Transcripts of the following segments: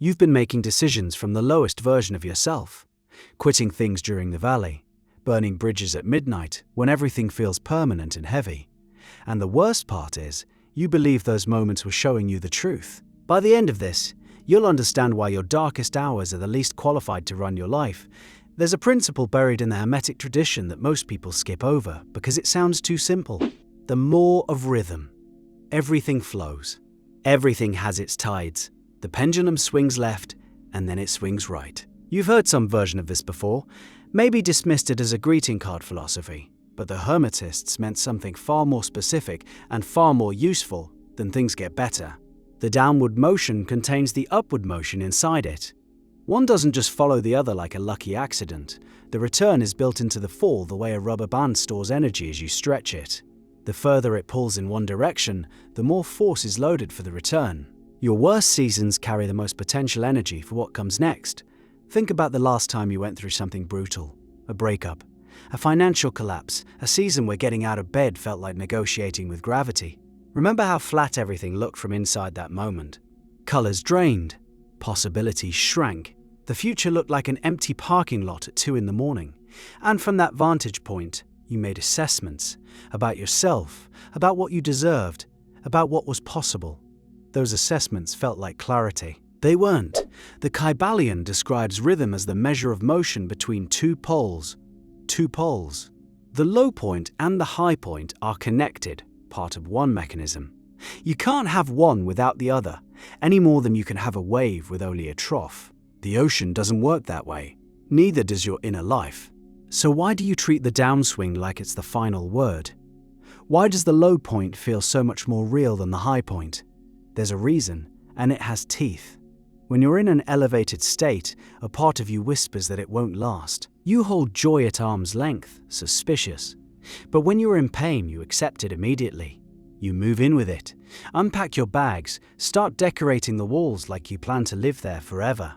You've been making decisions from the lowest version of yourself, quitting things during the valley, burning bridges at midnight when everything feels permanent and heavy. And the worst part is, you believe those moments were showing you the truth. By the end of this, you'll understand why your darkest hours are the least qualified to run your life. There's a principle buried in the Hermetic tradition that most people skip over because it sounds too simple. The law of rhythm. Everything flows. Everything has its tides. The pendulum swings left, and then it swings right. You've heard some version of this before, maybe dismissed it as a greeting card philosophy, but the Hermetists meant something far more specific and far more useful than things get better. The downward motion contains the upward motion inside it. One doesn't just follow the other like a lucky accident. The return is built into the fall the way a rubber band stores energy as you stretch it. The further it pulls in one direction, the more force is loaded for the return. Your worst seasons carry the most potential energy for what comes next. Think about the last time you went through something brutal. A breakup, a financial collapse, a season where getting out of bed felt like negotiating with gravity. Remember how flat everything looked from inside that moment. Colors drained, possibilities shrank. The future looked like an empty parking lot at 2 a.m. And from that vantage point, you made assessments about yourself, about what you deserved, about what was possible. Those assessments felt like clarity. They weren't. The Kybalion describes rhythm as the measure of motion between two poles. Two poles. The low point and the high point are connected, part of one mechanism. You can't have one without the other, any more than you can have a wave with only a trough. The ocean doesn't work that way. Neither does your inner life. So why do you treat the downswing like it's the final word? Why does the low point feel so much more real than the high point? There's a reason, and it has teeth. When you're in an elevated state, a part of you whispers that it won't last. You hold joy at arm's length, suspicious. But when you're in pain, you accept it immediately. You move in with it, unpack your bags, start decorating the walls like you plan to live there forever.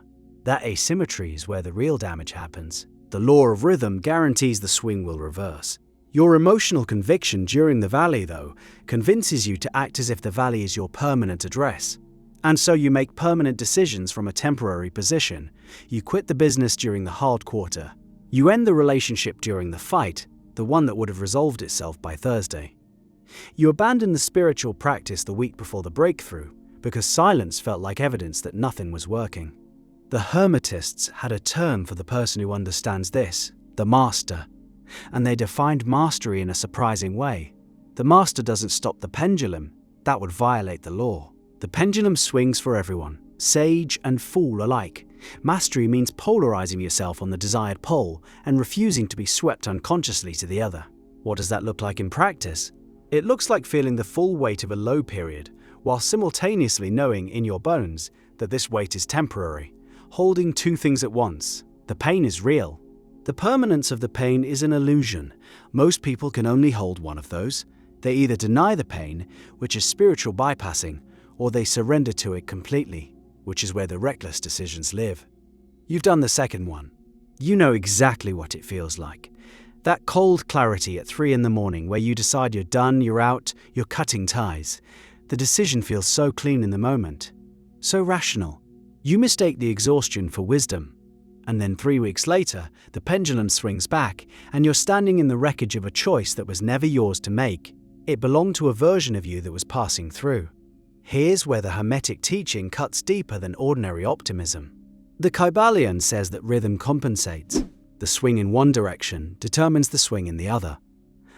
That asymmetry is where the real damage happens. The law of rhythm guarantees the swing will reverse. Your emotional conviction during the valley, though, convinces you to act as if the valley is your permanent address. And so you make permanent decisions from a temporary position. You quit the business during the hard quarter. You end the relationship during the fight, the one that would have resolved itself by Thursday. You abandon the spiritual practice the week before the breakthrough, because silence felt like evidence that nothing was working. The Hermetists had a term for the person who understands this, the master. And they defined mastery in a surprising way. The master doesn't stop the pendulum. That would violate the law. The pendulum swings for everyone, sage and fool alike. Mastery means polarizing yourself on the desired pole and refusing to be swept unconsciously to the other. What does that look like in practice? It looks like feeling the full weight of a low period, while simultaneously knowing in your bones that this weight is temporary, holding two things at once. The pain is real. The permanence of the pain is an illusion. Most people can only hold one of those. They either deny the pain, which is spiritual bypassing, or they surrender to it completely, which is where the reckless decisions live. You've done the second one. You know exactly what it feels like. That cold clarity at 3 a.m. where you decide you're done, you're out, you're cutting ties. The decision feels so clean in the moment, so rational. You mistake the exhaustion for wisdom. And then 3 weeks later, the pendulum swings back, and you're standing in the wreckage of a choice that was never yours to make. It belonged to a version of you that was passing through. Here's where the Hermetic teaching cuts deeper than ordinary optimism. The Kybalion says that rhythm compensates. The swing in one direction determines the swing in the other.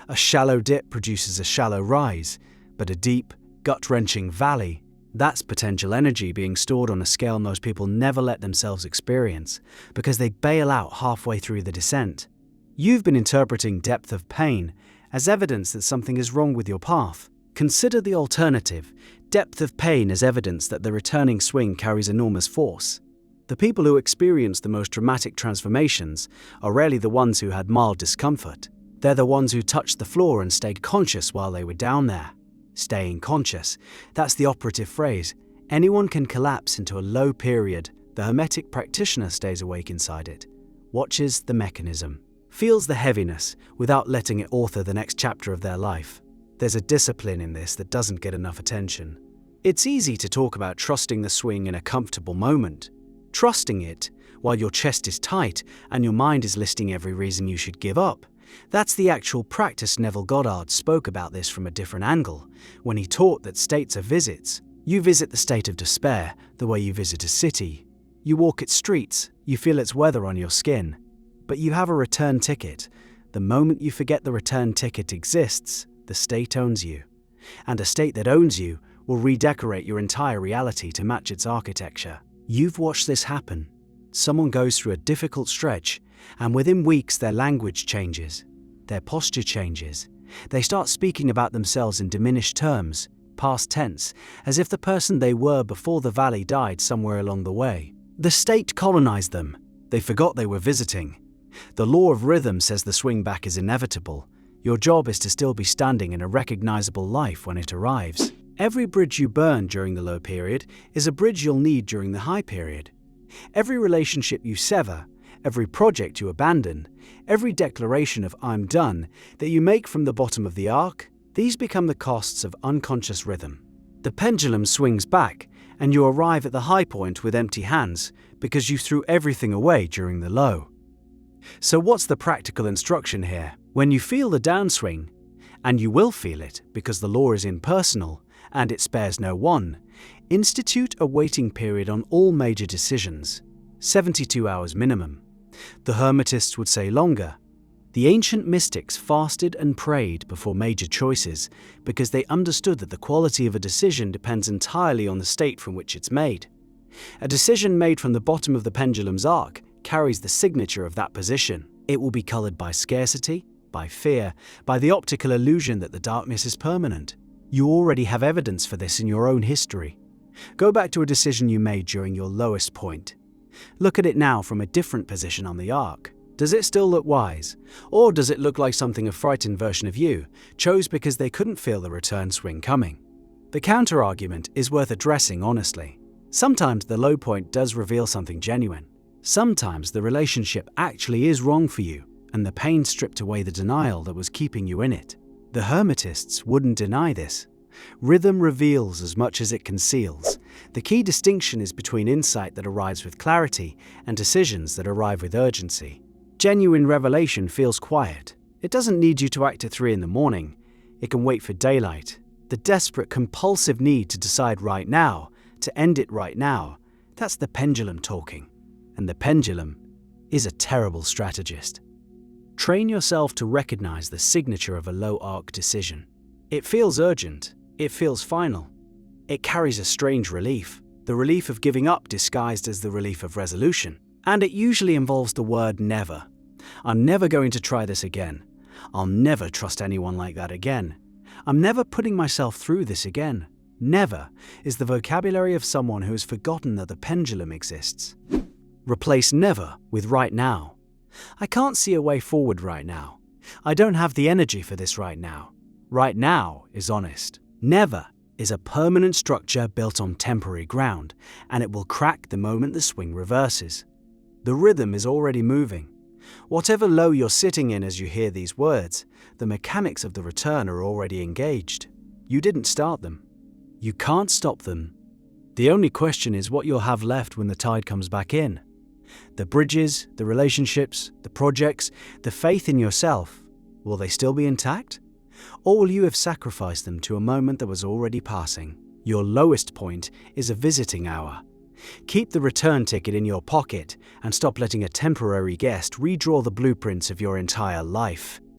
A shallow dip produces a shallow rise, but a deep, gut-wrenching valley, that's potential energy being stored on a scale most people never let themselves experience because they bail out halfway through the descent. You've been interpreting depth of pain as evidence that something is wrong with your path. Consider the alternative, depth of pain as evidence that the returning swing carries enormous force. The people who experience the most dramatic transformations are rarely the ones who had mild discomfort. They're the ones who touched the floor and stayed conscious while they were down there. Staying conscious, that's the operative phrase. Anyone can collapse into a low period. The Hermetic practitioner stays awake inside it, watches the mechanism, feels the heaviness without letting it author the next chapter of their life. There's a discipline in this that doesn't get enough attention. It's easy to talk about trusting the swing in a comfortable moment, trusting it, while your chest is tight and your mind is listing every reason you should give up. That's the actual practice. Neville Goddard spoke about this from a different angle, when he taught that states are visits. You visit the state of despair the way you visit a city. You walk its streets, you feel its weather on your skin. But you have a return ticket. The moment you forget the return ticket exists, the state owns you. And a state that owns you will redecorate your entire reality to match its architecture. You've watched this happen. Someone goes through a difficult stretch, and within weeks their language changes, their posture changes. They start speaking about themselves in diminished terms, past tense, as if the person they were before the valley died somewhere along the way. The state colonized them. They forgot they were visiting. The law of rhythm says the swing back is inevitable. Your job is to still be standing in a recognizable life when it arrives. Every bridge you burn during the low period is a bridge you'll need during the high period. Every relationship you sever, every project you abandon, every declaration of "I'm done" that you make from the bottom of the arc, these become the costs of unconscious rhythm. The pendulum swings back, and you arrive at the high point with empty hands because you threw everything away during the low. So what's the practical instruction here? When you feel the downswing, and you will feel it because the law is impersonal and it spares no one, institute a waiting period on all major decisions, 72 hours minimum. The Hermetists would say longer. The ancient mystics fasted and prayed before major choices because they understood that the quality of a decision depends entirely on the state from which it's made. A decision made from the bottom of the pendulum's arc carries the signature of that position. It will be colored by scarcity, by fear, by the optical illusion that the darkness is permanent. You already have evidence for this in your own history. Go back to a decision you made during your lowest point. Look at it now from a different position on the arc. Does it still look wise? Or does it look like something a frightened version of you chose because they couldn't feel the return swing coming? The counter-argument is worth addressing honestly. Sometimes the low point does reveal something genuine. Sometimes the relationship actually is wrong for you, and the pain stripped away the denial that was keeping you in it. The Hermetists wouldn't deny this. Rhythm reveals as much as it conceals. The key distinction is between insight that arrives with clarity and decisions that arrive with urgency. Genuine revelation feels quiet. It doesn't need you to act at 3 a.m. It can wait for daylight. The desperate, compulsive need to decide right now, to end it right now, that's the pendulum talking. And the pendulum is a terrible strategist. Train yourself to recognize the signature of a low arc decision. It feels urgent. It feels final. It carries a strange relief, the relief of giving up disguised as the relief of resolution. And it usually involves the word never. I'm never going to try this again. I'll never trust anyone like that again. I'm never putting myself through this again. Never is the vocabulary of someone who has forgotten that the pendulum exists. Replace never with right now. I can't see a way forward right now. I don't have the energy for this right now. Right now is honest. Never is a permanent structure built on temporary ground, and it will crack the moment the swing reverses. The rhythm is already moving. Whatever low you're sitting in as you hear these words, the mechanics of the return are already engaged. You didn't start them. You can't stop them. The only question is what you'll have left when the tide comes back in. The bridges, the relationships, the projects, the faith in yourself, will they still be intact? Or will you have sacrificed them to a moment that was already passing? Your lowest point is a visiting hour. Keep the return ticket in your pocket and stop letting a temporary guest redraw the blueprints of your entire life.